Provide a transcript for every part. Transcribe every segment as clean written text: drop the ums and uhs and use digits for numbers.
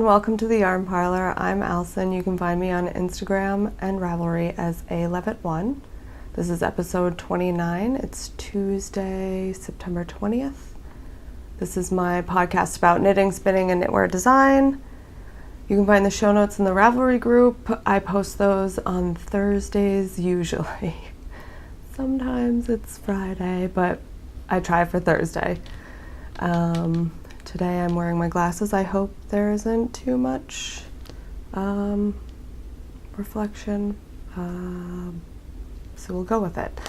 and welcome to the Yarn Parlor. I'm Allison. You can find me on Instagram and Ravelry as A-Levitt1. This is episode 29. It's Tuesday, September 20th. This is my podcast about knitting, spinning, and knitwear design. You can find the show notes in the Ravelry group. I post those on Thursdays usually. Sometimes it's Friday, but I try for Thursday. Today I'm wearing my glasses. I hope there isn't too much reflection, so we'll go with it.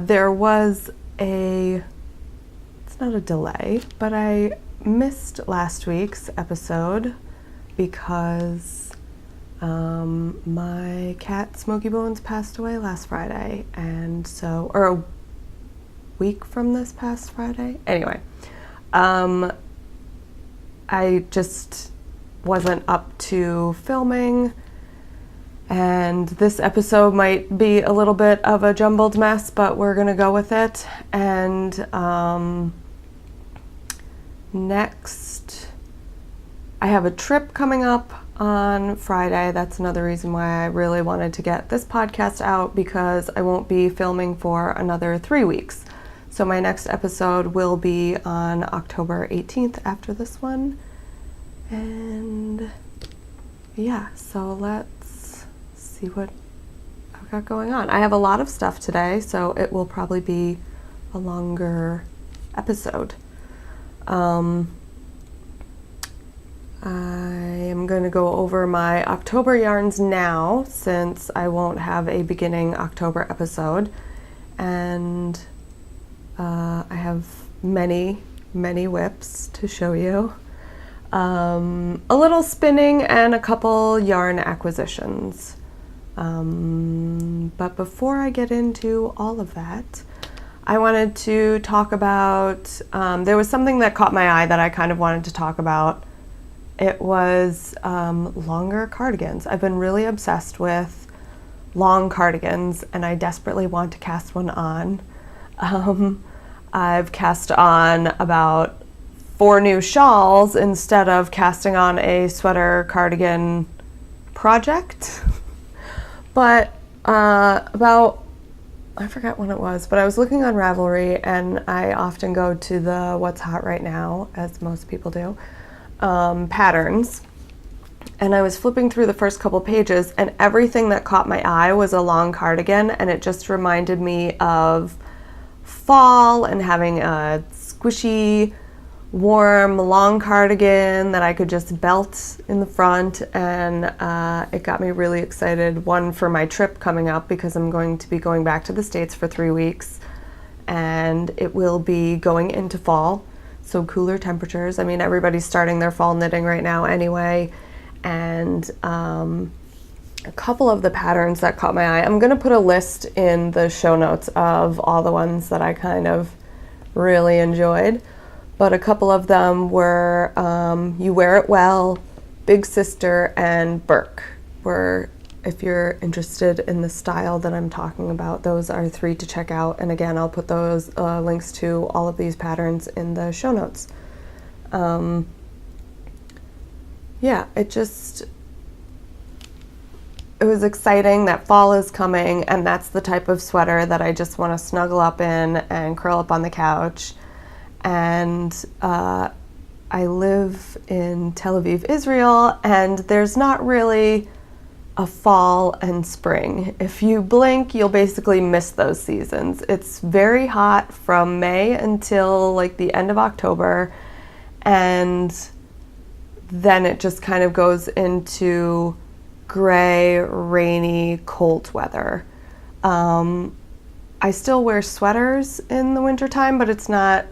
There was it's not a delay, but I missed last week's episode because my cat Smokey Bones passed away last Friday, and so, or a week from this past Friday. Anyway, I just wasn't up to filming, and this episode might be a little bit of a jumbled mess, but we're gonna go with it. And next, I have a trip coming up on Friday. That's another reason why I really wanted to get this podcast out, because I won't be filming for another 3 weeks. So my next episode will be on October 18th after this one. And yeah, so let's see what I've got going on. I have a lot of stuff today, so it will probably be a longer episode. I am going to go over my October yarns now, since I won't have a beginning October episode. And I have many whips to show you. A little spinning and a couple yarn acquisitions. But before I get into all of that, I wanted to talk about, there was something that caught my eye that I kind of wanted to talk about. It was longer cardigans. I've been really obsessed with long cardigans, and I desperately want to cast one on. I've cast on about 4 new shawls instead of casting on a sweater cardigan project. But I forgot when it was, but I was looking on Ravelry, and I often go to the what's hot right now, as most people do, patterns. And I was flipping through the first couple pages, and everything that caught my eye was a long cardigan, and it just reminded me of fall and having a squishy, warm, long cardigan that I could just belt in the front. And it got me really excited, one, for my trip coming up, because I'm going to be going back to the States for 3 weeks, and it will be going into fall, so cooler temperatures. I mean, everybody's starting their fall knitting right now anyway. And a couple of the patterns that caught my eye, I'm going to put a list in the show notes of all the ones that I kind of really enjoyed. But a couple of them were You Wear It Well, Big Sister, and Burke. Were, if you're interested in the style that I'm talking about, those are 3 to check out. And again, I'll put those links to all of these patterns in the show notes. Yeah, it was exciting that fall is coming, and that's the type of sweater that I just want to snuggle up in and curl up on the couch. And I live in Tel Aviv, Israel, and there's not really a fall and spring. If you blink, you'll basically miss those seasons. It's very hot from May until like the end of October, and then it just kind of goes into gray, rainy, cold weather. I still wear sweaters in the wintertime, but it's not,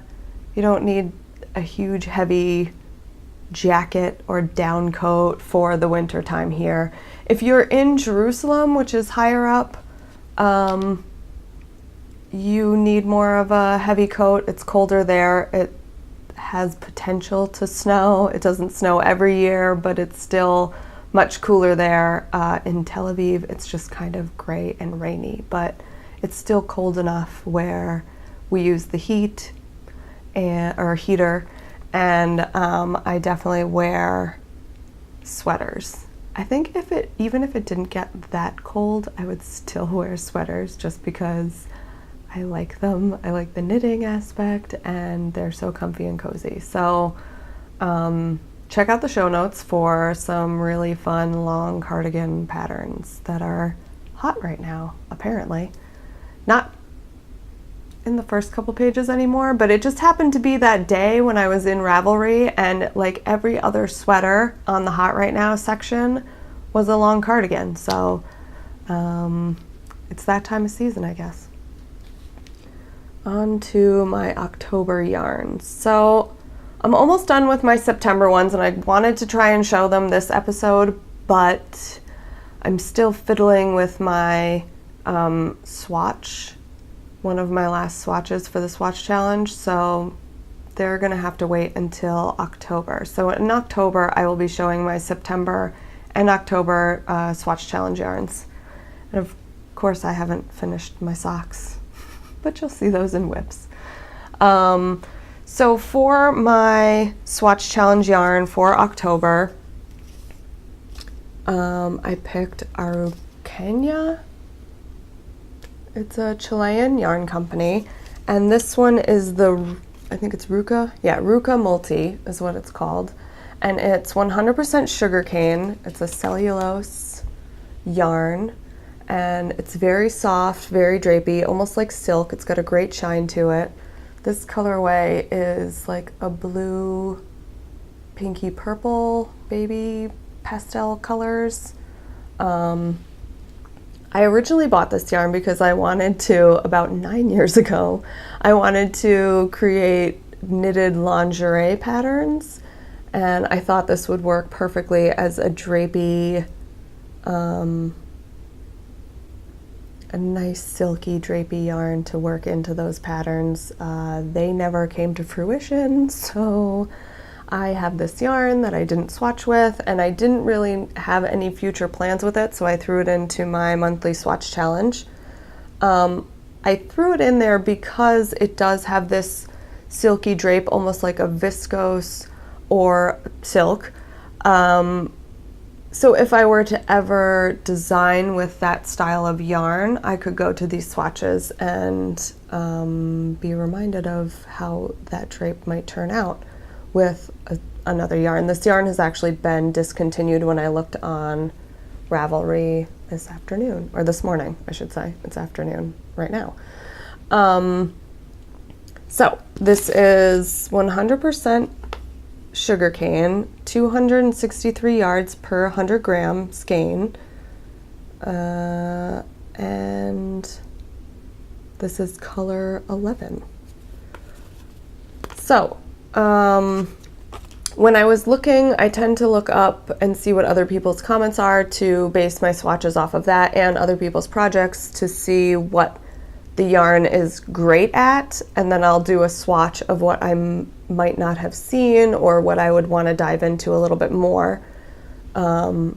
you don't need a huge heavy jacket or down coat for the winter time here. If you're in Jerusalem, which is higher up, you need more of a heavy coat. It's colder there. It has potential to snow. It doesn't snow every year, but it's still much cooler there. In Tel Aviv, it's just kind of gray and rainy, but it's still cold enough where we use the heater, and I definitely wear sweaters. I think even if it didn't get that cold, I would still wear sweaters just because I like them. I like the knitting aspect and they're so comfy and cozy. So check out the show notes for some really fun long cardigan patterns that are hot right now, apparently. Not in the first couple pages anymore, but it just happened to be that day when I was in Ravelry and like every other sweater on the hot right now section was a long cardigan. So it's that time of season, I guess. On to my October yarns. So I'm almost done with my September ones and I wanted to try and show them this episode, but I'm still fiddling with my swatch, one of my last swatches for the swatch challenge, so they're gonna have to wait until October. So in October I will be showing my September and October swatch challenge yarns. And of course I haven't finished my socks, but you'll see those in whips. So for my swatch challenge yarn for October, I picked Araucania. It's a Chilean yarn company, and this one is I think it's Ruca. Yeah, Ruca Multi is what it's called, and it's 100% sugarcane. It's a cellulose yarn, and it's very soft, very drapey, almost like silk. It's got a great shine to it. This colorway is like a blue, pinky purple, baby pastel colors. I originally bought this yarn because I wanted to, about 9 years ago, I wanted to create knitted lingerie patterns, and I thought this would work perfectly as a drapey, a nice silky drapey yarn to work into those patterns. They never came to fruition, so I have this yarn that I didn't swatch with, and I didn't really have any future plans with it, so I threw it into my monthly swatch challenge. I threw it in there because it does have this silky drape, almost like a viscose or silk. So if I were to ever design with that style of yarn, I could go to these swatches and be reminded of how that drape might turn out with another yarn. This yarn has actually been discontinued when I looked on Ravelry this afternoon, or this morning, I should say. It's afternoon right now. So this is 100% sugarcane, 263 yards per 100 gram skein, and this is color 11. So when I was looking, I tend to look up and see what other people's comments are to base my swatches off of that, and other people's projects to see what the yarn is great at, and then I'll do a swatch of what I might not have seen or what I would want to dive into a little bit more. And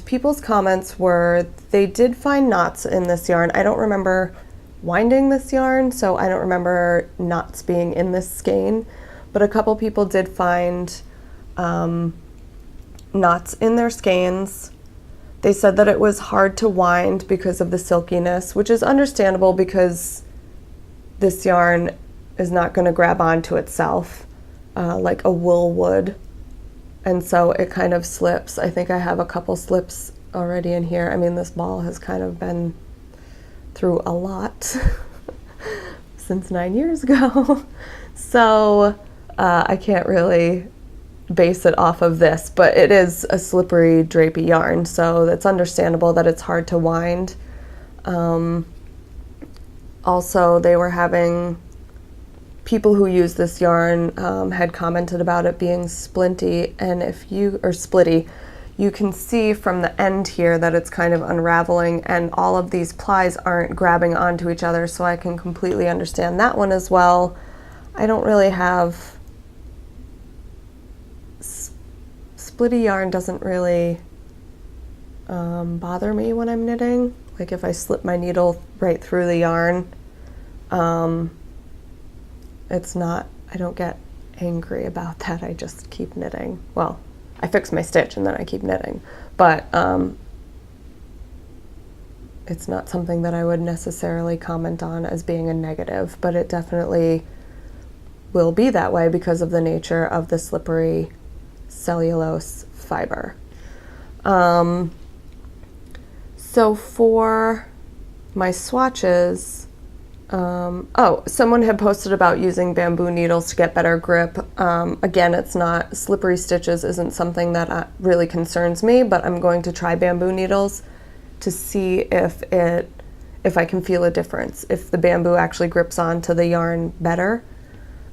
people's comments were they did find knots in this yarn. I don't remember winding this yarn, so I don't remember knots being in this skein, but a couple people did find knots in their skeins. They said that it was hard to wind because of the silkiness, which is understandable because this yarn is not going to grab onto itself like a wool would, and so it kind of slips. I think I have a couple slips already in here. I mean, this ball has kind of been through a lot since 9 years ago. So I can't really base it off of this, but it is a slippery, drapey yarn, so it's understandable that it's hard to wind. Also, they were having people who use this yarn had commented about it being splinty, and splitty, you can see from the end here that it's kind of unraveling, and all of these plies aren't grabbing onto each other, so I can completely understand that one as well. I don't really have splitty yarn, doesn't really bother me when I'm knitting. Like if I slip my needle right through the yarn, I don't get angry about that. I just keep knitting. Well, I fix my stitch and then I keep knitting. But it's not something that I would necessarily comment on as being a negative, but it definitely will be that way because of the nature of the slippery cellulose fiber. So for my swatches, someone had posted about using bamboo needles to get better grip. Again, it's not, slippery stitches isn't something that really concerns me, but I'm going to try bamboo needles to see if I can feel a difference, if the bamboo actually grips onto the yarn better.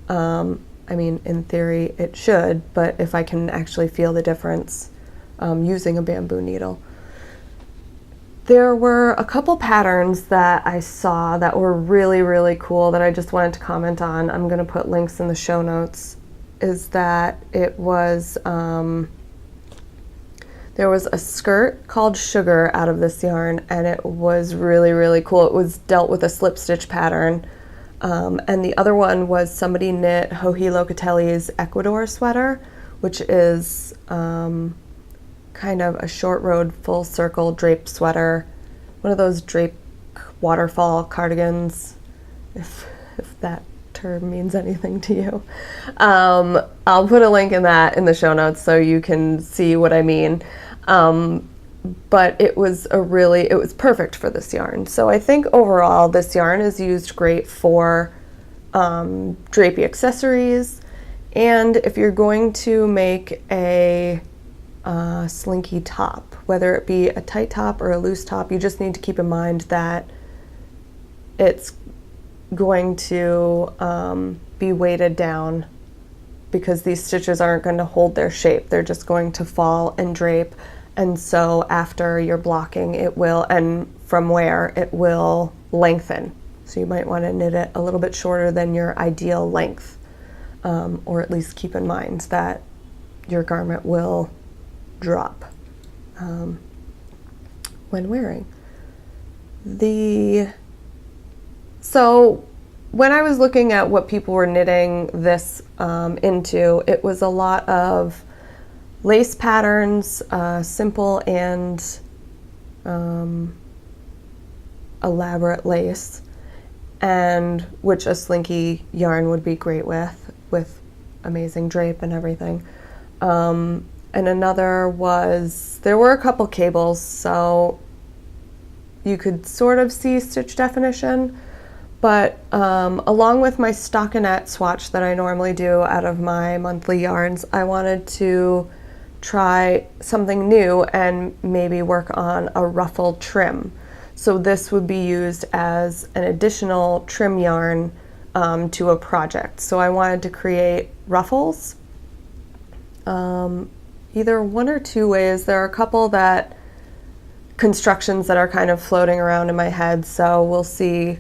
I mean, in theory it should, but if I can actually feel the difference using a bamboo needle. There were a couple patterns that I saw that were really, really cool that I just wanted to comment on. I'm gonna put links in the show notes. Is that it was, there was a skirt called Sugar out of this yarn, and it was really, really cool. It was dealt with a slip stitch pattern. And the other one was somebody knit Hoge Locatelli's Ecuador sweater, which is kind of a short road full circle drape sweater, one of those drape waterfall cardigans, if that term means anything to you. I'll put a link in the show notes so you can see what I mean. But it was perfect for this yarn. So I think overall this yarn is used great for drapey accessories, and if you're going to make a slinky top, whether it be a tight top or a loose top, you just need to keep in mind that it's going to be weighted down because these stitches aren't going to hold their shape. They're just going to fall and drape. And so after you're blocking, it will, and from where it will lengthen. So you might want to knit it a little bit shorter than your ideal length, or at least keep in mind that your garment will drop when wearing. So when I was looking at what people were knitting this into, it was a lot of lace patterns, simple and elaborate lace, and which a slinky yarn would be great with amazing drape and everything. And another was, there were a couple cables, so you could sort of see stitch definition, but along with my stockinette swatch that I normally do out of my monthly yarns, I wanted to try something new and maybe work on a ruffle trim. So this would be used as an additional trim yarn to a project. So I wanted to create ruffles either one or two ways. There are a couple constructions that are kind of floating around in my head, so we'll see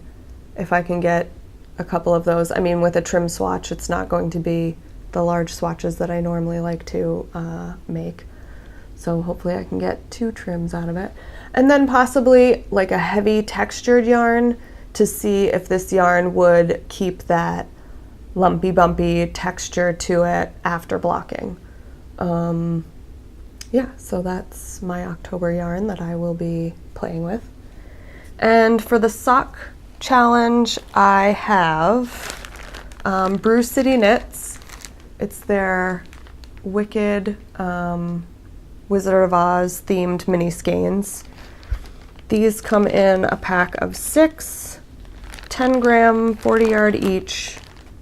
if I can get a couple of those. I mean, with a trim swatch, it's not going to be the large swatches that I normally like to make. So hopefully I can get 2 trims out of it. And then possibly like a heavy textured yarn to see if this yarn would keep that lumpy bumpy texture to it after blocking. Yeah, so that's my October yarn that I will be playing with. And for the sock challenge, I have Brew City Knits. It's their Wicked Wizard of Oz themed mini skeins. These come in a pack of 6 10-gram, 40-yard each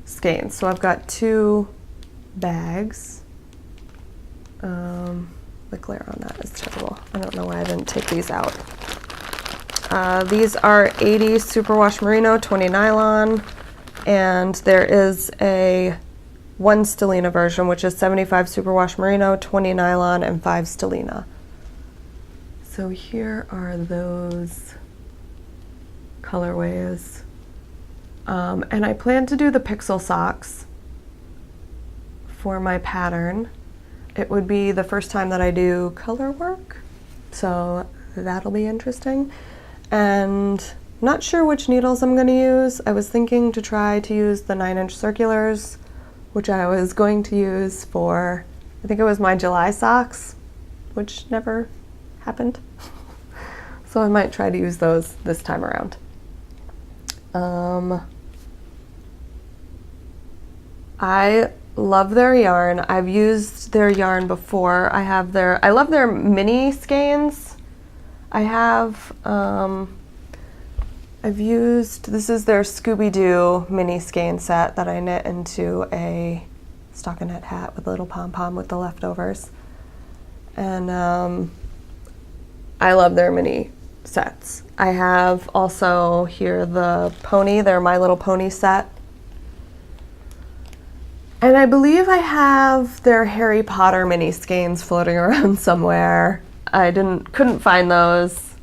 skeins. So I've got 2 bags. The glare on that is terrible. I don't know why I didn't take these out. These are 80 superwash merino, 20 nylon, and there is a 1 stellina version, which is 75 superwash merino, 20 nylon, and 5 stellina. So here are those colorways. And I plan to do the pixel socks for my pattern. It would be the first time that I do color work, so that'll be interesting. And I'm not sure which needles I'm going to use. I was thinking to try to use the 9-inch circulars, which I was going to use for I think it was my July socks, which never happened. So I might try to use those this time around. I love their yarn. I've used their yarn before. I love their mini skeins. This is their Scooby-Doo mini skein set that I knit into a stockinette hat with a little pom-pom with the leftovers. And I love their mini sets. I have also here the pony, their My Little Pony set. And I believe I have their Harry Potter mini skeins floating around somewhere. I couldn't find those,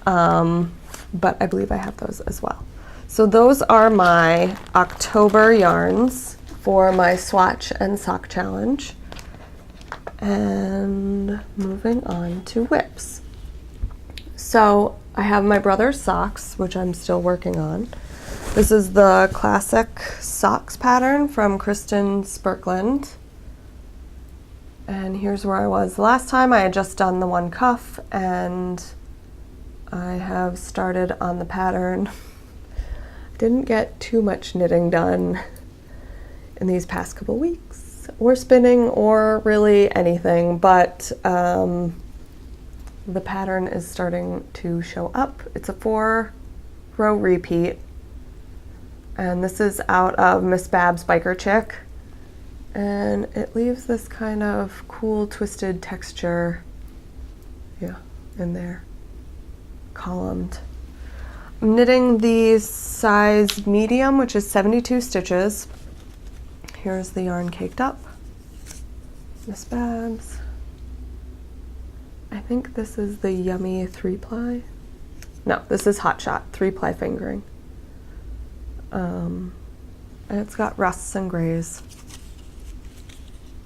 but I believe I have those as well. So those are my October yarns for my swatch and sock challenge. And moving on to whips. So I have my brother's socks, which I'm still working on. This is the classic socks pattern from Kristin Spurkland. And here's where I was the last time. I had just done the one cuff, and I have started on the pattern. Didn't get too much knitting done in these past couple weeks, or spinning, or really anything, but the pattern is starting to show up. It's a 4-row repeat, and this is out of Miss Bab's Biker Chick, and it leaves this kind of cool twisted texture, in there, columned. I'm knitting the size medium, which is 72 stitches. Here's the yarn caked up. Miss Babs. I think this is the Yummy 3-ply. No, this is Hot Shot 3-ply fingering. And it's got rusts and grays.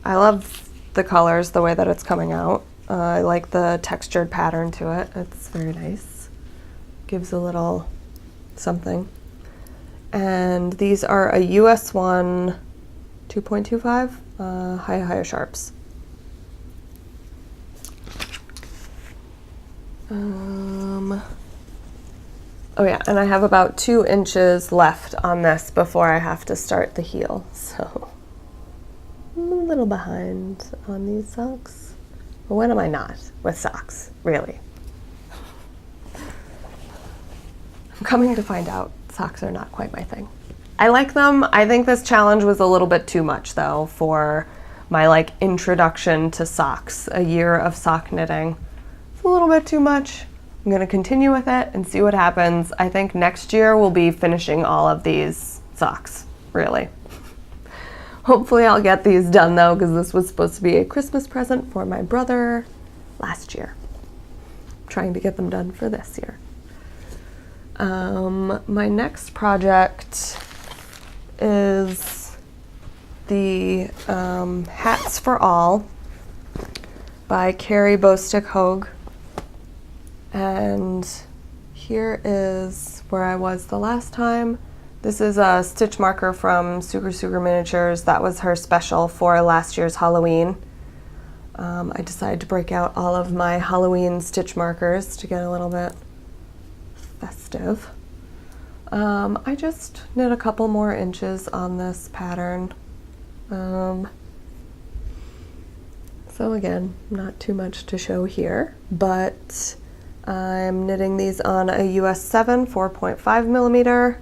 I love the colors, the way that it's coming out. I like the textured pattern to it. It's very nice. Gives a little something. And these are a US 1 2.25 high sharps. Oh yeah, and I have about 2 inches left on this before I have to start the heel, so I'm a little behind on these socks. But when am I not with socks, really? I'm coming to find out socks are not quite my thing. I like them. I think this challenge was a little bit too much though for my introduction to socks. A year of sock knitting. It's a little bit too much. I'm going to continue with it and see what happens. I think next year we'll be finishing all of these socks, really. Hopefully I'll get these done though, because this was supposed to be a Christmas present for my brother last year. I'm trying to get them done for this year. My next project is the Hats for All by Carrie, Bostick, Hoge. And here is where I was the last time. This is a stitch marker from Sugar Miniatures. That was her special for last year's Halloween. I decided to break out all of my Halloween stitch markers to get a little bit festive. I just knit a couple more inches on this pattern. So again, not too much to show here, but I'm knitting these on a US 7 4.5 millimeter.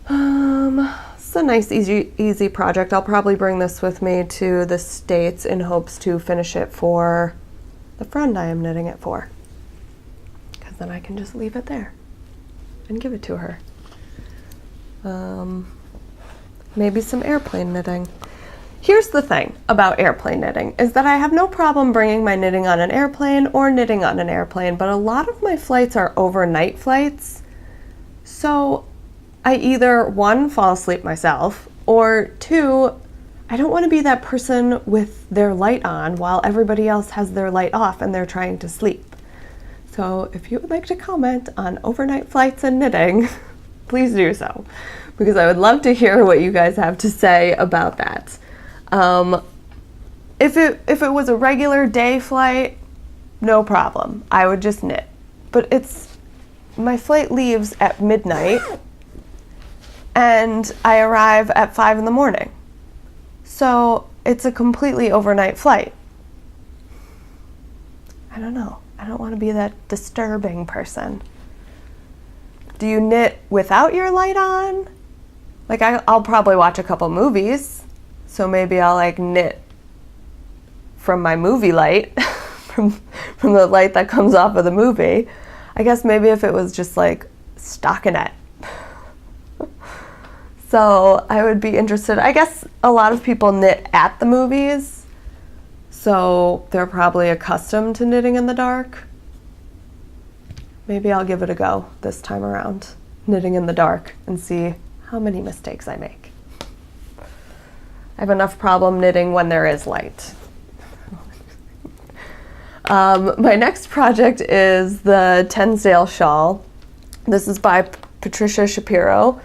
It's a nice, easy project. I'll probably bring this with me to the States in hopes to finish it for the friend I am knitting it for, because then I can just leave it there and give it to her. Maybe some airplane knitting. Here's the thing about airplane knitting, is that I have no problem bringing my knitting on an airplane or knitting on an airplane, but a lot of my flights are overnight flights. So I either, 1, fall asleep myself, or 2, I don't want to be that person with their light on while everybody else has their light off and they're trying to sleep. So if you would like to comment on overnight flights and knitting, please do so, because I would love to hear what you guys have to say about that. If it was a regular day flight, no problem. I would just knit. But my flight leaves at midnight and I arrive at 5 in the morning. So it's a completely overnight flight. I don't know. I don't want to be that disturbing person. Do you knit without your light on? Like I'll probably watch a couple movies, so maybe I'll like knit from my movie light, from the light that comes off of the movie. I guess maybe if it was just like stockinette. So I would be interested. I guess a lot of people knit at the movies, so they're probably accustomed to knitting in the dark. Maybe I'll give it a go this time around, knitting in the dark, and see how many mistakes I make. I have enough problem knitting when there is light. My next project is the Tensdale shawl. This is by Patricia Shapiro.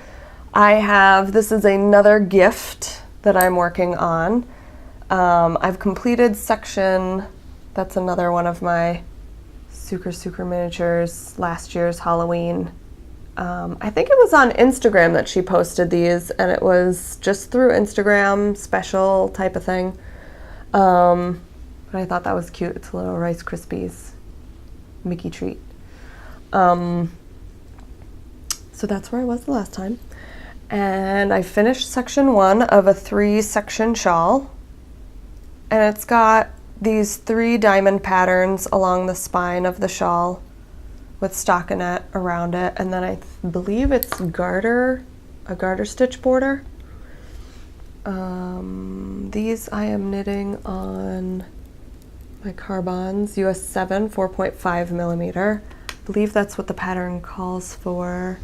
This is another gift that I'm working on. I've completed section, that's another one of my Sucre miniatures, last year's Halloween. I think it was on Instagram that she posted these, and it was just through Instagram, special type of thing. But I thought that was cute. It's a little Rice Krispies Mickey treat. So that's where I was the last time. And I finished section 1 of a 3-section shawl. And it's got these 3 diamond patterns along the spine of the shawl with stockinette around it. And then I believe it's a garter stitch border. These I am knitting on my Carbons US 7 4.5 millimeter. I believe that's what the pattern calls for.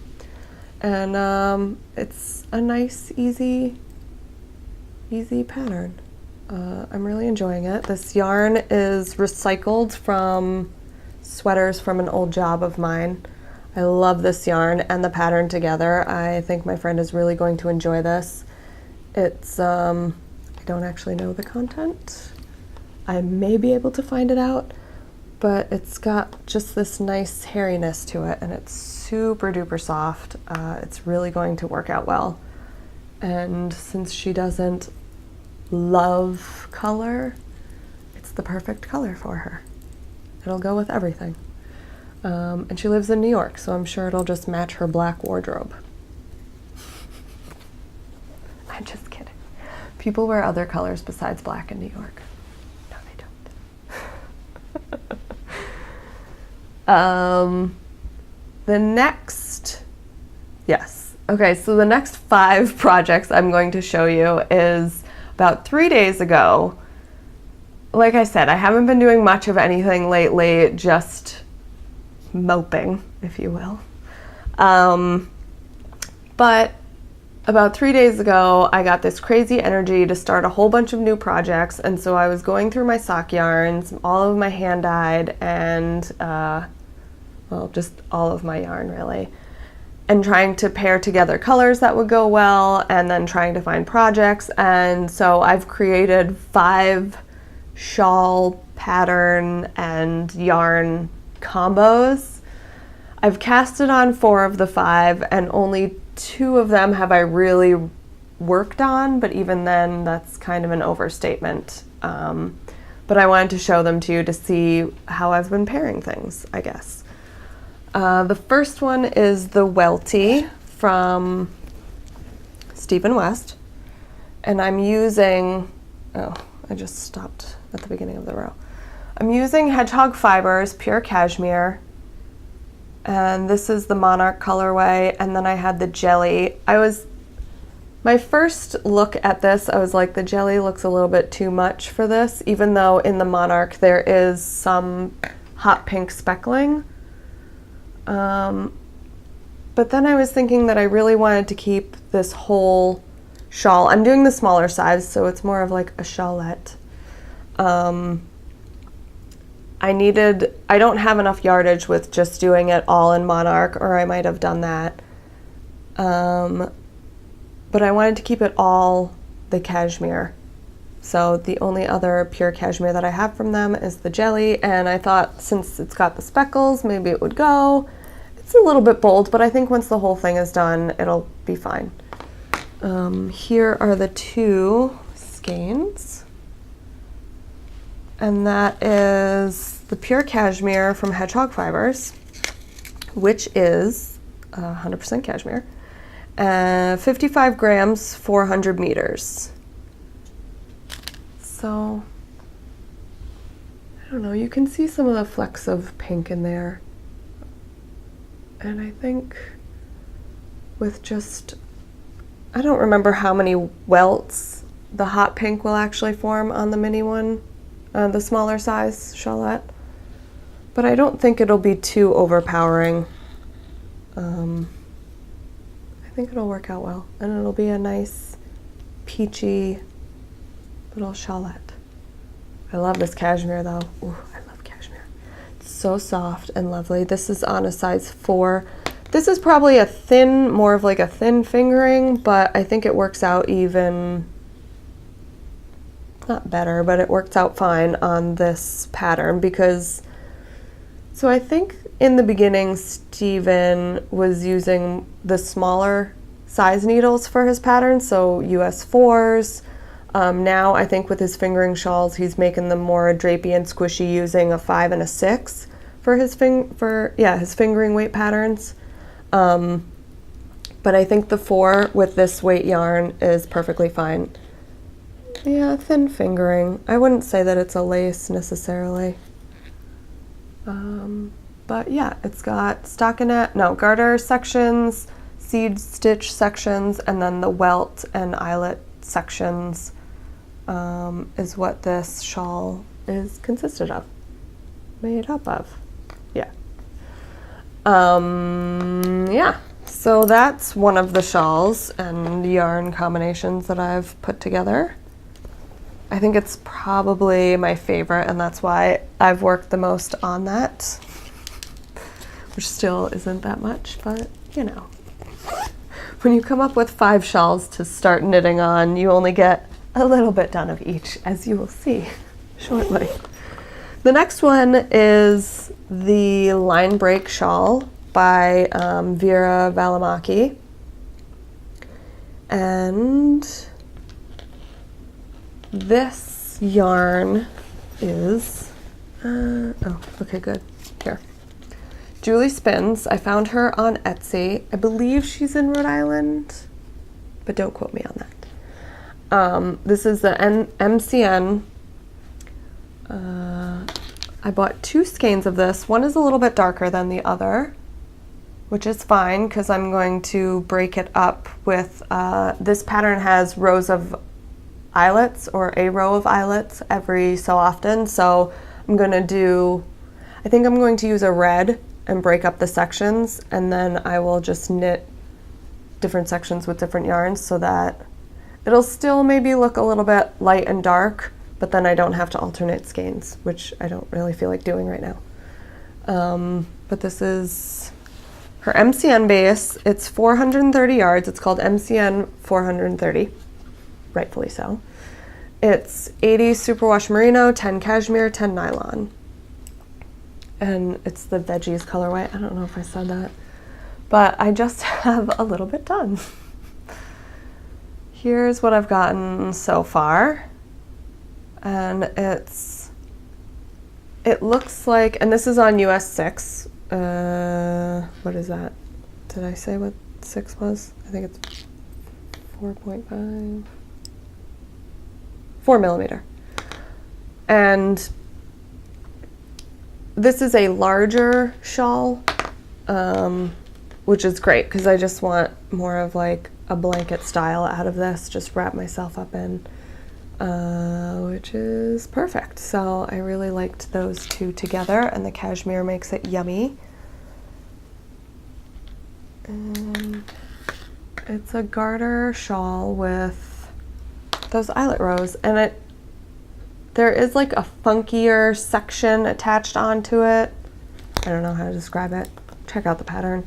And it's a nice, easy pattern. I'm really enjoying it. This yarn is recycled from sweaters from an old job of mine. I love this yarn and the pattern together. I think my friend is really going to enjoy this. It's, I don't actually know the content. I may be able to find it out, but it's got just this nice hairiness to it, and it's super duper soft. It's really going to work out well. And since she doesn't love color, it's the perfect color for her. It'll go with everything. And she lives in New York, so I'm sure it'll just match her black wardrobe. I'm just kidding. People wear other colors besides black in New York. No, they don't. So the next 5 projects I'm going to show you is about 3 days ago. Like I said, I haven't been doing much of anything lately, just moping, if you will. But about 3 days ago, I got this crazy energy to start a whole bunch of new projects, and so I was going through my sock yarns, all of my hand-dyed, and just all of my yarn, really, and trying to pair together colors that would go well, and then trying to find projects. And so I've created 5 shawl pattern and yarn combos. I've casted on 4 of the 5, and only 2 of them have I really worked on, but even then that's kind of an overstatement. But I wanted to show them to you to see how I've been pairing things, I guess. The first one is the Welty from Stephen West, and I'm using, I just stopped at the beginning of the row. I'm using Hedgehog Fibers, pure cashmere, and this is the Monarch colorway, and then I had the jelly. My first look at this, I was like, the jelly looks a little bit too much for this, even though in the Monarch there is some hot pink speckling. But then I was thinking that I really wanted to keep this whole shawl. I'm doing the smaller size, so it's more of like a shawlette. I don't have enough yardage with just doing it all in Monarch, or I might have done that. But I wanted to keep it all the cashmere. So the only other pure cashmere that I have from them is the jelly, and I thought since it's got the speckles, maybe it would go. It's a little bit bold, but I think once the whole thing is done, it'll be fine. Here are the two skeins. And that is the pure cashmere from Hedgehog Fibers, which is 100% cashmere. 55 grams, 400 meters. So, I don't know, you can see some of the flecks of pink in there. And I think with just, I don't remember how many welts the hot pink will actually form on the mini one, the smaller size shawlette. But I don't think it'll be too overpowering. I think it'll work out well, and it'll be a nice peachy little shawlette. I love this cashmere though. Ooh, I love cashmere. It's so soft and lovely. This is on a size 4. This is probably a thin, more of like a thin fingering, but I think it works out even, not better, but it works out fine on this pattern because, so I think in the beginning Steven was using the smaller size needles for his pattern, so US 4s. Now I think with his fingering shawls he's making them more drapey and squishy using a 5 and a 6 for his his fingering weight patterns. But I think the 4 with this weight yarn is perfectly fine. Yeah, thin fingering. I wouldn't say that it's a lace necessarily. But yeah, it's got garter sections, seed stitch sections, and then the welt and eyelet sections is what this shawl is made up of. Yeah. Yeah, so that's one of the shawls and yarn combinations that I've put together. I think it's probably my favorite, and that's why I've worked the most on that, which still isn't that much, but you know. When you come up with 5 shawls to start knitting on, you only get a little bit done of each, as you will see shortly. The next one is the Line Break Shawl by Veera Valimaki. And this yarn is, oh, okay, good. Here. Julie Spins. I found her on Etsy. I believe she's in Rhode Island, but don't quote me on that. This is the MCN. I bought 2 skeins of this. One is a little bit darker than the other, which is fine because I'm going to break it up with, this pattern has rows of eyelets, or a row of eyelets every so often. So I'm going to I think I'm going to use a red and break up the sections, and then I will just knit different sections with different yarns so that it'll still maybe look a little bit light and dark, but then I don't have to alternate skeins, which I don't really feel like doing right now. But this is her MCN base. It's 430 yards. It's called MCN 430, rightfully so. It's 80 superwash merino, 10 cashmere, 10 nylon. And it's the veggies colorway. I don't know if I said that, but I just have a little bit done. Here's what I've gotten so far. And it looks like, and this is on US 6. What is that? Did I say what 6 was? I think it's 4.5. 4 millimeter. And this is a larger shawl, which is great because I just want more of like a blanket style out of this, just wrap myself up in, which is perfect. So I really liked those 2 together, and the cashmere makes it yummy. And it's a garter shawl with those eyelet rows, and there is like a funkier section attached onto it. I don't know how to describe it. Check out the pattern.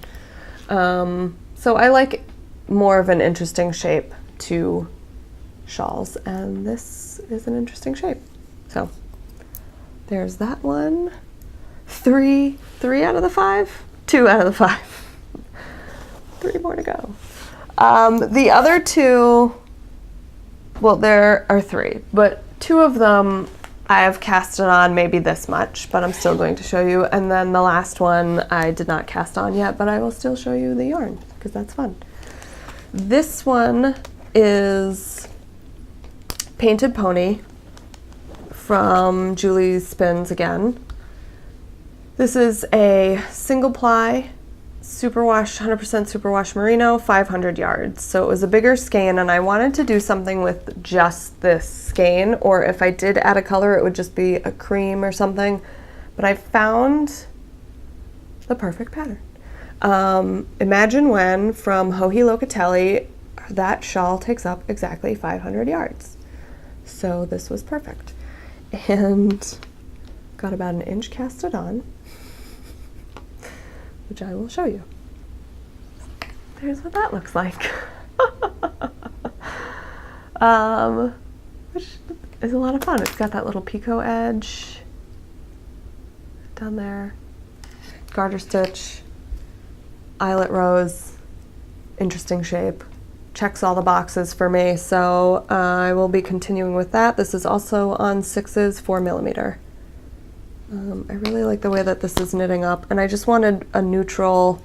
So I like more of an interesting shape to shawls, and this is an interesting shape. So there's that one. 3 out of the 5? 2 out of the 5. 3 more to go. The other 2, well, there are 3, but 2 of them I have casted on maybe this much, but I'm still going to show you. And then the last one I did not cast on yet, but I will still show you the yarn because that's fun. This one is Painted Pony from Julie's Spins again. This is a single ply superwash, 100% superwash merino, 500 yards. So it was a bigger skein, and I wanted to do something with just this skein, or if I did add a color, it would just be a cream or something. But I found the perfect pattern. Imagine When from Hoge Locatelli. That shawl takes up exactly 500 yards. So this was perfect. And got about an inch casted on, which I will show you. There's what that looks like. Which is a lot of fun. It's got that little picot edge down there, garter stitch, eyelet rose, interesting shape. Checks all the boxes for me, so I will be continuing with that. This is also on 6s, 4mm. I really like the way that this is knitting up, and I just wanted a neutral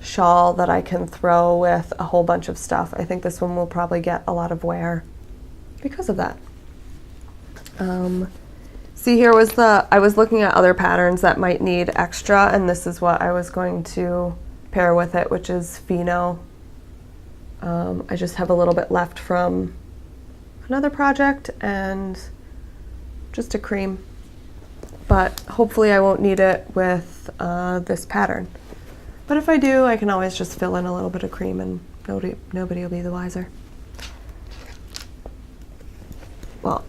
shawl that I can throw with a whole bunch of stuff. I think this one will probably get a lot of wear because of that. See, here was I was looking at other patterns that might need extra, and this is what I was going to pair with it, which is Pheno. I just have a little bit left from another project and just a cream, but hopefully I won't need it with this pattern. But if I do, I can always just fill in a little bit of cream and nobody will be the wiser. Well,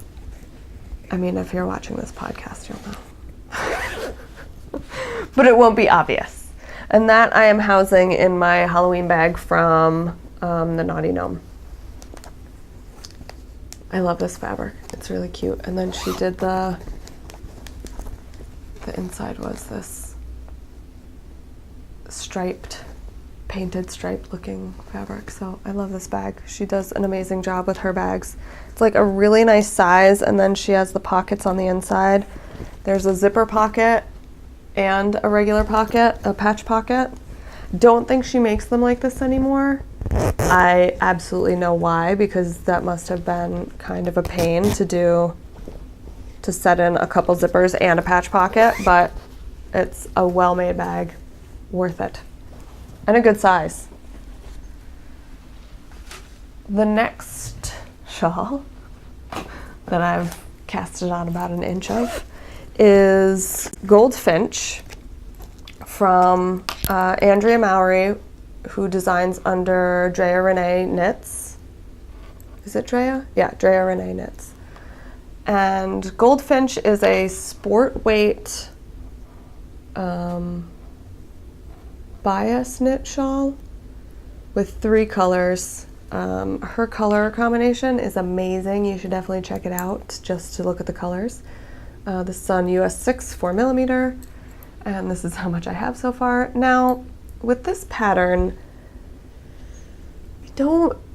I mean, if you're watching this podcast, you'll know. But it won't be obvious. And that I am housing in my Halloween bag from the Naughty Gnome. I love this fabric. It's really cute. And then she did the inside was this striped, painted stripe looking fabric. So I love this bag. She does an amazing job with her bags. It's like a really nice size, and then she has the pockets on the inside. There's a zipper pocket and a regular pocket, a patch pocket. Don't think she makes them like this anymore. I absolutely know why, because that must have been kind of a pain to set in a couple zippers and a patch pocket, but it's a well-made bag, worth it, and a good size. The next shawl that I've casted on about an inch of is GoldFinch from Andrea Mowry, who designs under Drea Renee Knits. Is it Drea? Yeah, Drea Renee Knits. And GoldFinch is a sport weight bias knit shawl with 3 colors. Her color combination is amazing. You should definitely check it out just to look at the colors. This is on US 6, 4mm, and this is how much I have so far. Now, with this pattern,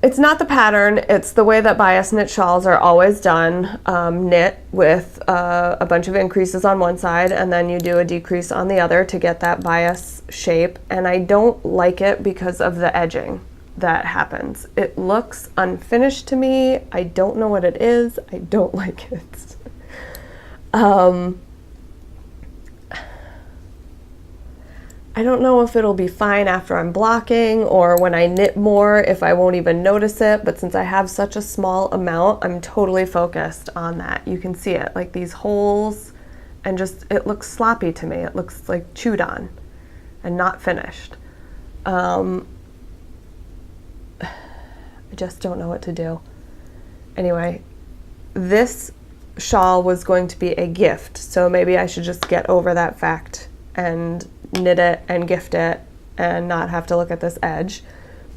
it's not the pattern, it's the way that bias knit shawls are always done. Knit with a bunch of increases on one side, and then you do a decrease on the other to get that bias shape, and I don't like it because of the edging that happens. It looks unfinished to me. I don't know what it is. I don't like it. I don't know if it'll be fine after I'm blocking or when I knit more, if I won't even notice it, but since I have such a small amount, I'm totally focused on that. You can see it, like these holes, and just, it looks sloppy to me. It looks like chewed on and not finished. I just don't know what to do. Anyway, this shawl was going to be a gift, so maybe I should just get over that fact and knit it and gift it and not have to look at this edge.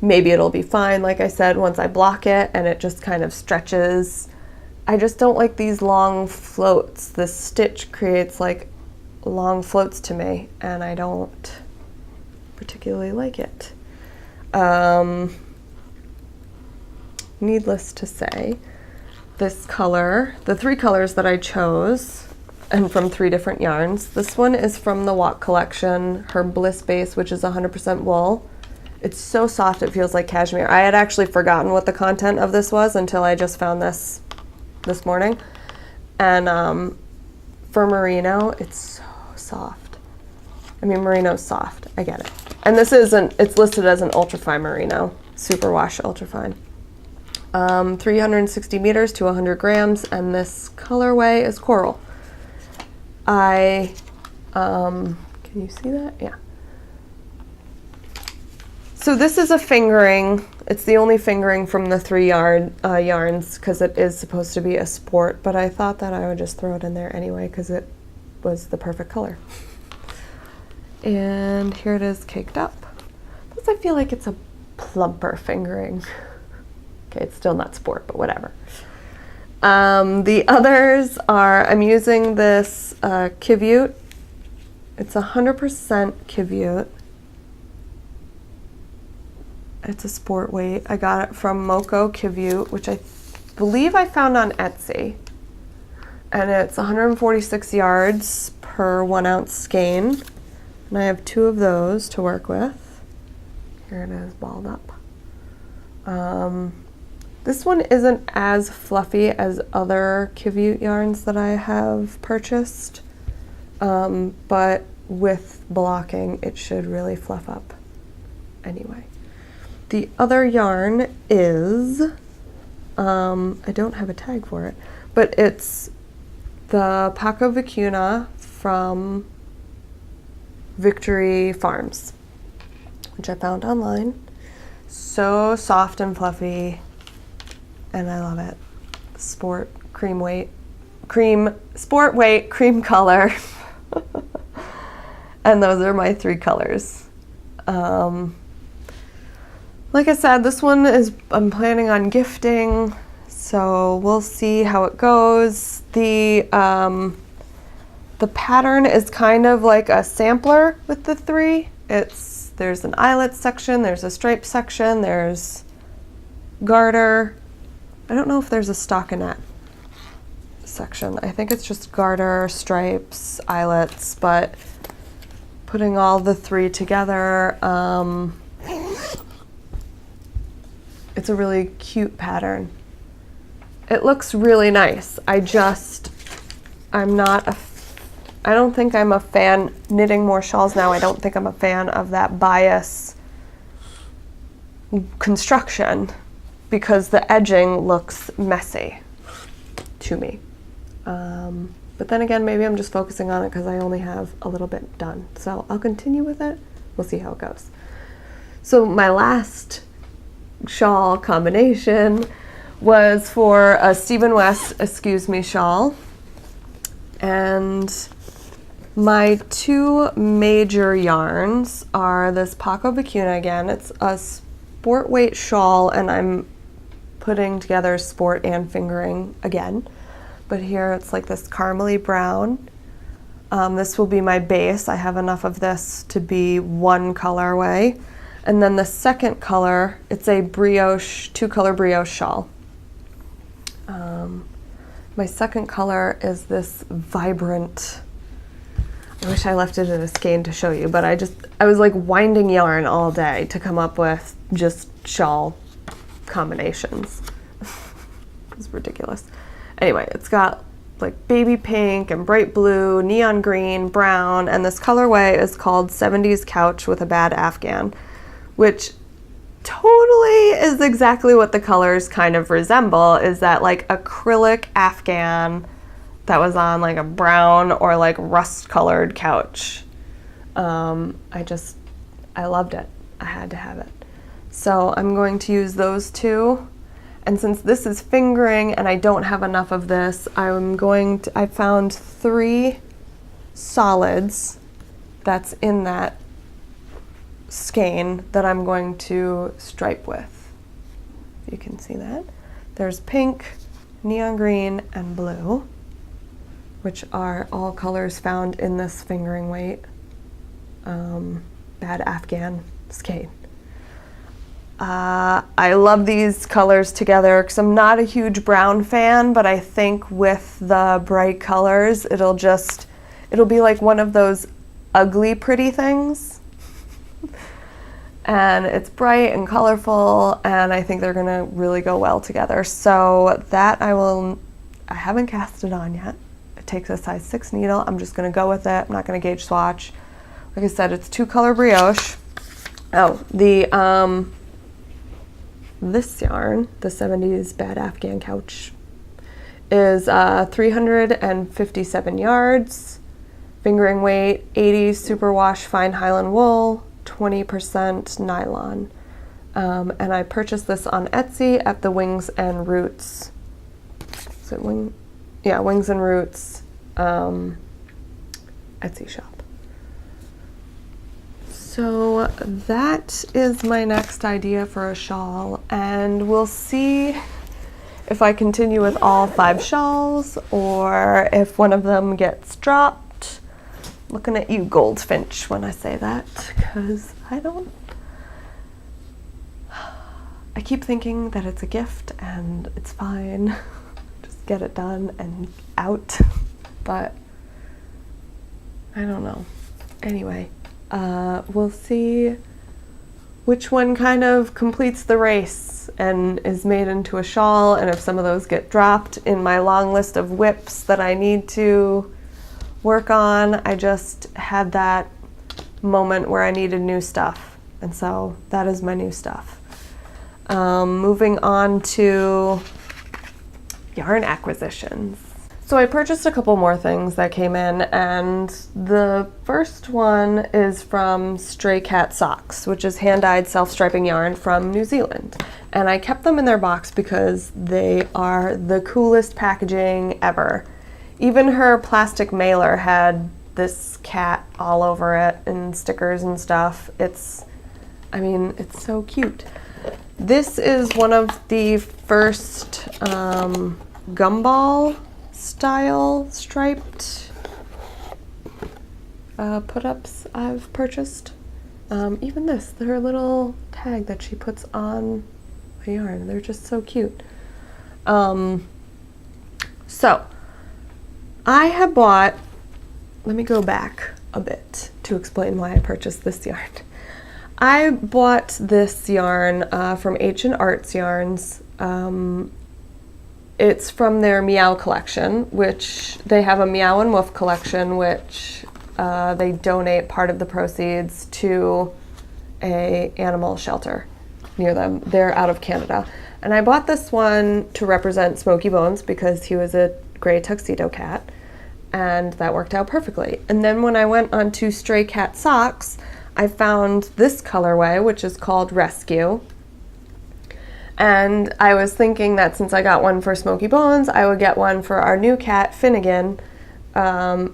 maybe it'll be fine, like I said, once I block it and it just kind of stretches. I just don't like these long floats. This stitch creates like long floats to me, and I don't particularly like it. Needless to say, this color, the 3 colors that I chose, and from 3 different yarns. This one is from the Walk collection, her Bliss Base, which is 100% wool. It's so soft, it feels like cashmere. I had actually forgotten what the content of this was until I just found this morning. And for merino, it's so soft. I mean, merino's soft, I get it. And this isn't, it's listed as an ultrafine merino, superwash ultrafine. 360 meters to 100 grams, and this colorway is coral. Can you see that? Yeah. So this is a fingering. It's the only fingering from the 3 yarns because it is supposed to be a sport, but I thought that I would just throw it in there anyway because it was the perfect color. And here it is caked up. This, I feel like it's a plumper fingering. Okay, it's still not sport, but whatever. The others are, I'm using this Kivute. It's 100% Kivute. It's a sport weight. I got it from Moko Kivute, which I believe I found on Etsy. And it's 146 yards per 1 ounce skein. And I have 2 of those to work with. Here it is, balled up. This one isn't as fluffy as other Kivute yarns that I have purchased, but with blocking, it should really fluff up anyway. The other yarn is, I don't have a tag for it, but it's the Paco Vicuna from Victory Farms, which I found online. So soft and fluffy, and I love it. Sport, cream weight, sport weight, cream color. And those are my 3 colors. Like I said, this one is, I'm planning on gifting, so we'll see how it goes. The pattern is kind of like a sampler with the 3. There's an eyelet section, there's a stripe section, there's garter. I don't know if there's a stockinette section. I think it's just garter, stripes, eyelets, but putting all the 3 together, it's a really cute pattern. It looks really nice. I don't think I'm a fan, knitting more shawls now, I don't think I'm a fan of that bias construction because the edging looks messy to me. But then again, maybe I'm just focusing on it because I only have a little bit done. So I'll continue with it. We'll see how it goes. So my last shawl combination was for a Stephen West Askews Me shawl. And my 2 major yarns are this Paco Vicuna again. It's a sport weight shawl, and I'm putting together sport and fingering again. But here it's like this caramely brown. This will be my base. I have enough of this to be 1 colorway. And then the second color, it's a brioche, 2-color brioche shawl. My second color is this vibrant, I wish I left it in a skein to show you, but I was like winding yarn all day to come up with just shawl combinations. It's ridiculous. Anyway, it's got like baby pink and bright blue, neon green, brown, and this colorway is called 70s Couch with a Bad Afghan, which totally is exactly what the colors kind of resemble, is that like acrylic Afghan that was on like a brown or like rust colored couch. I loved it. I had to have it. So I'm going to use those 2. And since this is fingering and I don't have enough of this, I found 3 solids that's in that skein that I'm going to stripe with. You can see that. There's pink, neon green, and blue, which are all colors found in this fingering weight Bad Afghan skein. I love these colors together because I'm not a huge brown fan, but I think with the bright colors, it'll be like one of those ugly pretty things. And it's bright and colorful, and I think they're gonna really go well together. So that I haven't cast it on yet. It takes a size 6 needle. I'm just gonna go with it. I'm not gonna gauge swatch. Like I said, it's 2-color brioche. Oh, this yarn, the 70s Bad Afghan Couch, is 357 yards, fingering weight, 80 superwash fine Highland wool, 20% nylon. And I purchased this on Etsy at the Wings and Roots. Is it Wing? Yeah, Wings and Roots Etsy shop. So that is my next idea for a shawl, and we'll see if I continue with all 5 shawls or if one of them gets dropped. Looking at you, GoldFinch, when I say that, because I keep thinking that it's a gift and it's fine. Just get it done and out. But I don't know. Anyway. We'll see which one kind of completes the race and is made into a shawl, and if some of those get dropped in my long list of whips that I need to work on. I just had that moment where I needed new stuff, and so that is my new stuff. Moving on to yarn acquisitions. So I purchased a couple more things that came in, and the first one is from Stray Cat Socks, which is hand-dyed self-striping yarn from New Zealand. And I kept them in their box because they are the coolest packaging ever. Even her plastic mailer had this cat all over it and stickers and stuff. It's so cute. This is one of the first gumball style striped put-ups I've purchased. Even this, her little tag that she puts on the yarn, they're just so cute. So I have bought, let me go back a bit to explain why I purchased this yarn. I bought this yarn from Ancient Arts Yarns. It's from their Meow collection, which they have a Meow and Woof collection, which they donate part of the proceeds to a animal shelter near them. They're out of Canada. And I bought this one to represent Smokey Bones because he was a gray tuxedo cat, and that worked out perfectly. And then when I went onto Stray Cat Socks, I found this colorway, which is called Rescue. And I was thinking that since I got one for Smokey Bones, I would get one for our new cat, Finnegan,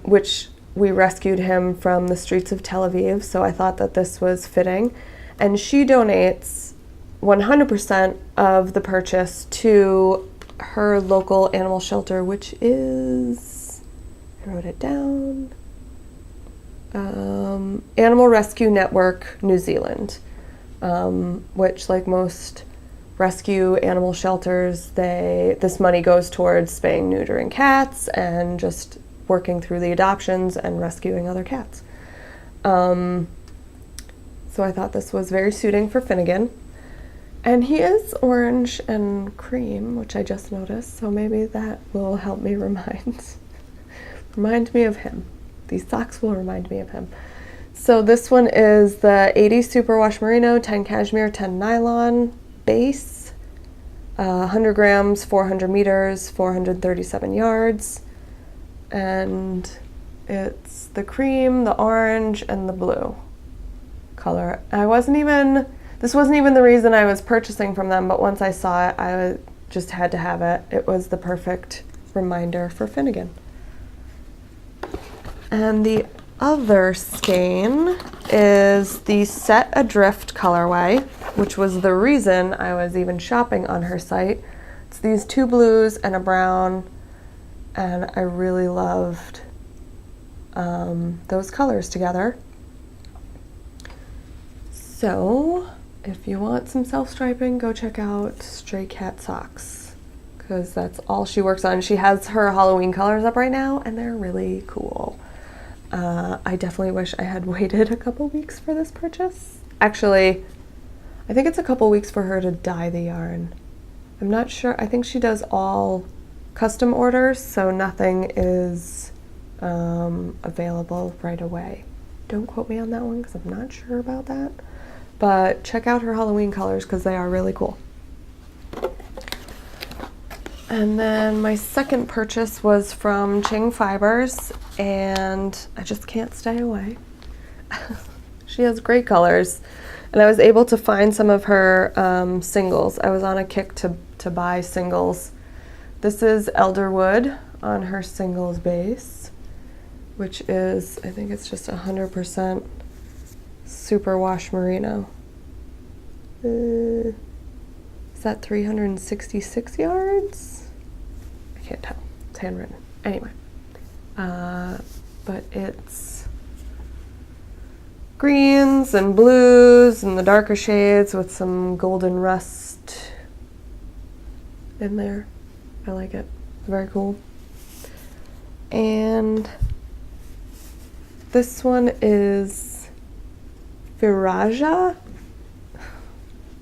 which we rescued him from the streets of Tel Aviv, so I thought that this was fitting. And she donates 100% of the purchase to her local animal shelter, which is, I wrote it down, Animal Rescue Network New Zealand, which, like most rescue animal shelters, this money goes towards spaying, neutering cats and just working through the adoptions and rescuing other cats. So I thought this was very suiting for Finnegan. And he is orange and cream, which I just noticed, so maybe that will help me remind me of him. These socks will remind me of him. So this one is the 80 Superwash Merino, 10 Cashmere, 10 Nylon base, 100 grams, 400 meters, 437 yards. And it's the cream, the orange, and the blue color. This wasn't even the reason I was purchasing from them, but once I saw it, I just had to have it. It was the perfect reminder for Finnegan. And the other skein is the Set Adrift colorway, which was the reason I was even shopping on her site. It's these two blues and a brown, and I really loved those colors together. So if you want some self-striping, go check out Stray Cat Socks, because that's all she works on. She has her Halloween colors up right now, and they're really cool. I definitely wish I had waited a couple weeks for this purchase. Actually, I think it's a couple weeks for her to dye the yarn. I'm not sure. I think she does all custom orders, so nothing is available right away. Don't quote me on that one because I'm not sure about that. But check out her Halloween colors because they are really cool. And then my second purchase was from Ching Fibers, and I just can't stay away. She has great colors, and I was able to find some of her singles. I was on a kick to buy singles. This is Elderwood on her singles base, which is, I think it's just 100% superwash merino. Is that 366 yards? I can't tell. It's handwritten. Anyway, but it's greens and blues and the darker shades with some golden rust in there. I like it. It's very cool. And this one is Viraja.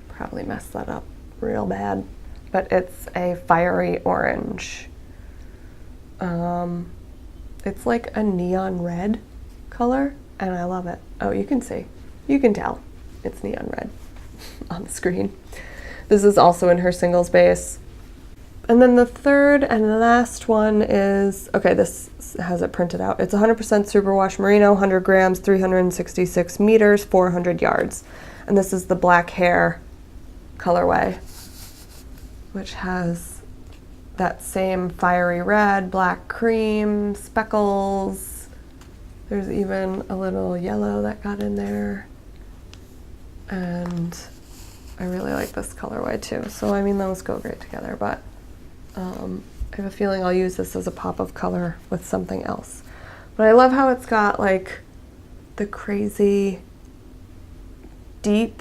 Probably messed that up real bad, but it's a fiery orange. It's like a neon red color, and I love it. Oh, you can see. You can tell it's neon red on the screen. This is also in her singles base. And then the third and last one is, okay, this has it printed out. It's 100% superwash merino, 100 grams, 366 meters, 400 yards. And this is the black hair colorway, which has that same fiery red, black cream, speckles. There's even a little yellow that got in there. And I really like this colorway too. So I mean, those go great together, but I have a feeling I'll use this as a pop of color with something else. But I love how it's got like the crazy deep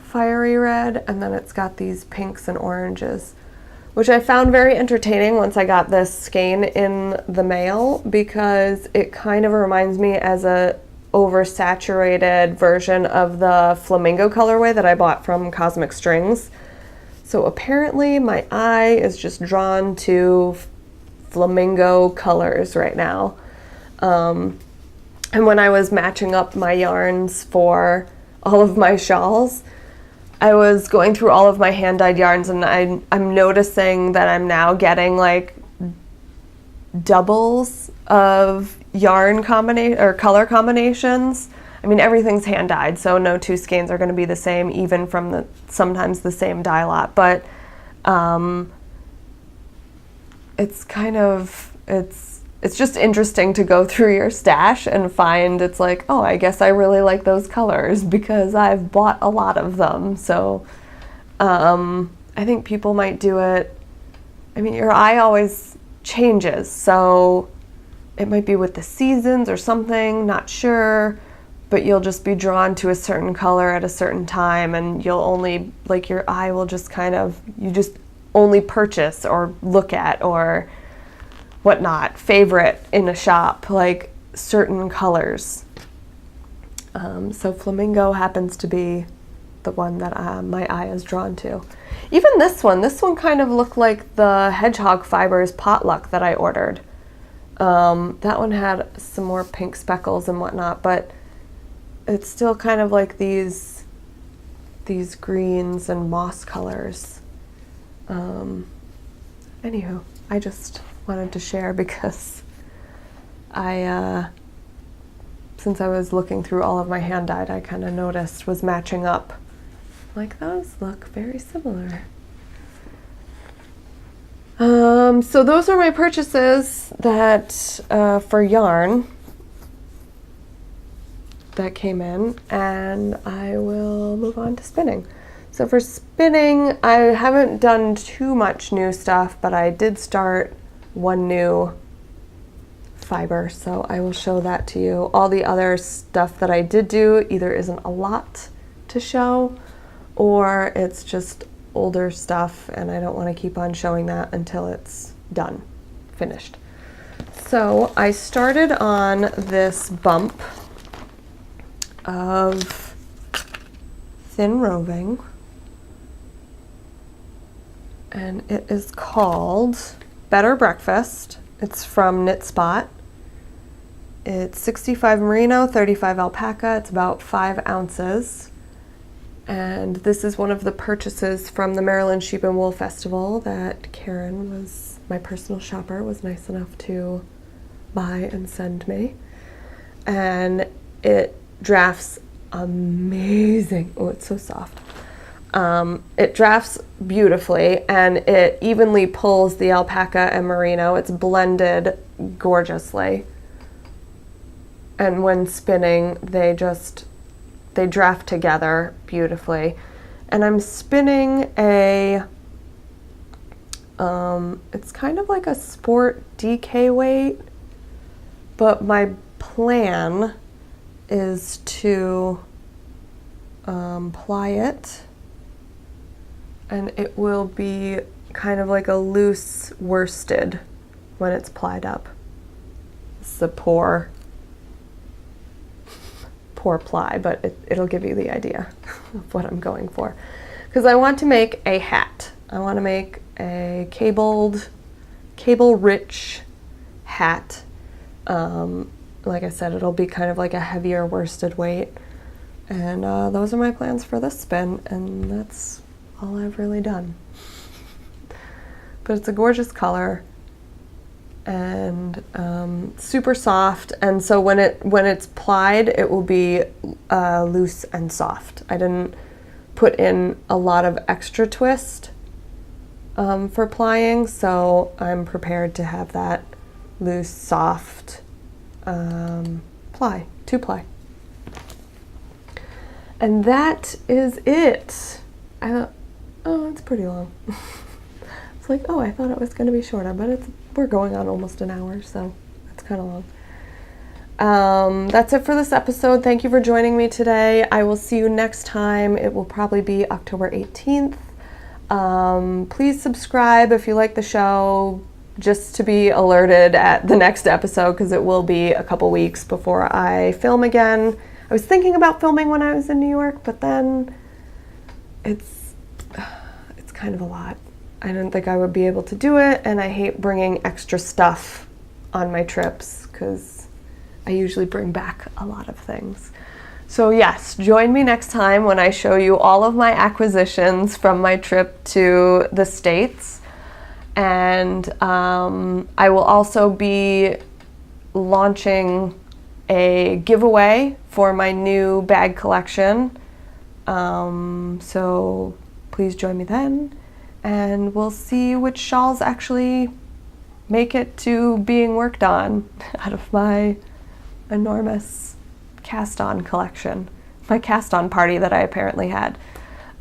fiery red, and then it's got these pinks and oranges, which I found very entertaining once I got this skein in the mail, because it kind of reminds me as a oversaturated version of the flamingo colorway that I bought from Cosmic Strings. So apparently my eye is just drawn to flamingo colors right now. And when I was matching up my yarns for all of my shawls, I was going through all of my hand-dyed yarns, and I'm noticing that I'm now getting like doubles of yarn combination or color combinations. I mean, everything's hand-dyed, so no two skeins are going to be the same, even from sometimes the same dye lot. But it's kind of, it's just interesting to go through your stash and find it's like, oh, I guess I really like those colors because I've bought a lot of them. So I think people might do it. I mean, your eye always changes, so it might be with the seasons or something, not sure, but you'll just be drawn to a certain color at a certain time, and you'll only, like, your eye will just kind of, you just only purchase or look at or whatnot, favorite in a shop, like certain colors. So flamingo happens to be the one that my eye is drawn to. Even this one kind of looked like the Hedgehog Fibers potluck that I ordered. That one had some more pink speckles and whatnot, but it's still kind of like these greens and moss colors. Anywho, I just wanted to share because since I was looking through all of my hand-dyed, I kind of noticed was matching up. Like, those look very similar. So those are my purchases that for yarn. that came in, and I will move on to spinning. So for spinning, I haven't done too much new stuff, but I did start one new fiber, so I will show that to you. All the other stuff that I did do either isn't a lot to show, or it's just older stuff, and I don't want to keep on showing that until it's done, finished. So I started on this bump of thin roving, and it is called Better Breakfast. It's from Knit Spot. It's 65 merino, 35 alpaca. It's about 5 ounces. And this is one of the purchases from the Maryland Sheep and Wool Festival that Karen, was my personal shopper, was nice enough to buy and send me. And it drafts amazing. Oh, it's so soft. It drafts beautifully, and it evenly pulls the alpaca and merino. It's blended gorgeously. And when spinning, they draft together beautifully. And I'm spinning a, it's kind of like a sport DK weight, but my plan is to ply it, and it will be kind of like a loose worsted when it's plied up. It's a poor ply, but it'll give you the idea of what I'm going for. Because I want to make a hat. I want to make a cable-rich hat. Like I said, it'll be kind of like a heavier worsted weight. And those are my plans for this spin, and that's all I've really done. But it's a gorgeous color, and super soft, and so when it's plied, it will be loose and soft. I didn't put in a lot of extra twist for plying, so I'm prepared to have that loose, soft ply, 2-ply. And that is it. I thought, oh, it's pretty long. It's like, oh, I thought it was going to be shorter, but we're going on almost an hour, so it's kind of long. That's it for this episode. Thank you for joining me today. I will see you next time. It will probably be October 18th. Please subscribe if you like the show, just to be alerted at the next episode, because it will be a couple weeks before I film again. I was thinking about filming when I was in New York, but then it's kind of a lot. I didn't think I would be able to do it, and I hate bringing extra stuff on my trips because I usually bring back a lot of things. So yes, join me next time when I show you all of my acquisitions from my trip to the States. And I will also be launching a giveaway for my new bag collection. So please join me then, and we'll see which shawls actually make it to being worked on out of my enormous cast-on collection, my cast-on party that I apparently had.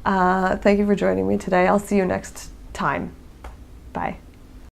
Thank you for joining me today. I'll see you next time. Bye.